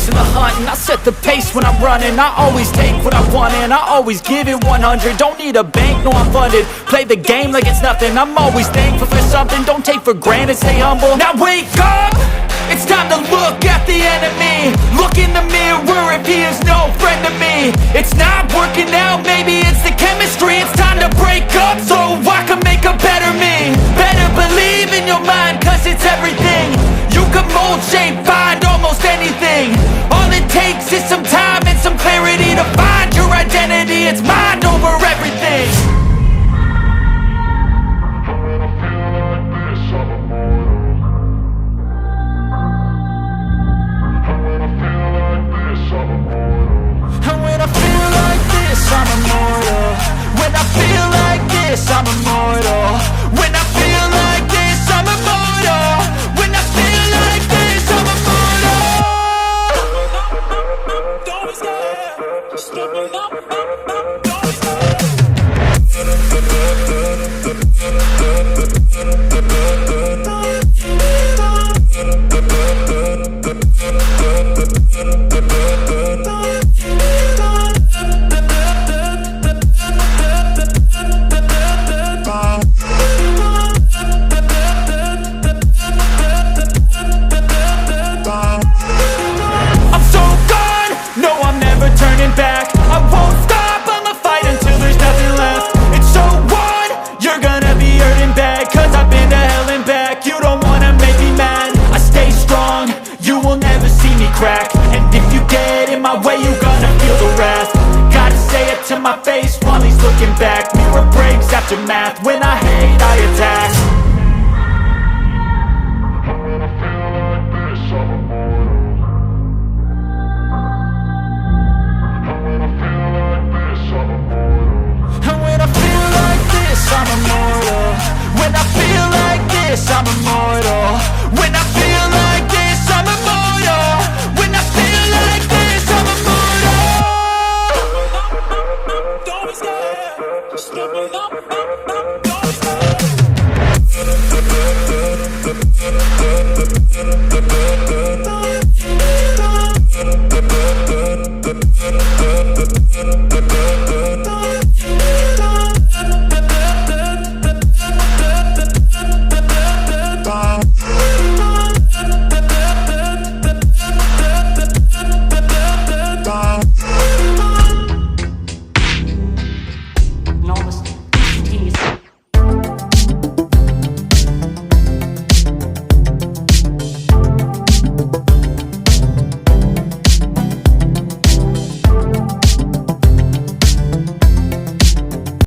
chasing the hunt, and I set the pace when I'm running. I always take what I want and I always give it 100. Don't need a bank, no I'm funded. Play the game like it's nothing. I'm always thankful for something. Don't take for granted, stay humble. Now wake up! It's time to look at the enemy. Look in the mirror if he is no friend to me. It's not working out, maybe it's the chemistry. It's time to break up so I can make a better me. Better believe in your mind, cause it's everything. You can mold, shape, find almost anything. All it takes is some time and some clarity to find your identity. It's mind over everything. I'm immortal. When I feel like this, I'm immortal. When I feel like this, I'm immortal. When I feel like this, I'm immortal. Don't stop, stepping up, don't stop. And if you get in my way, you gonna feel the wrath. Gotta say it to my face while he's looking back. Mirror breaks after math. When I hate, I attack. And when I feel like this, I'm immortal. When I feel like this, I'm immortal. When I feel like this, I'm immortal. When I feel like this, I'm immortal. Don't be scared. Stepping up, don't be scared.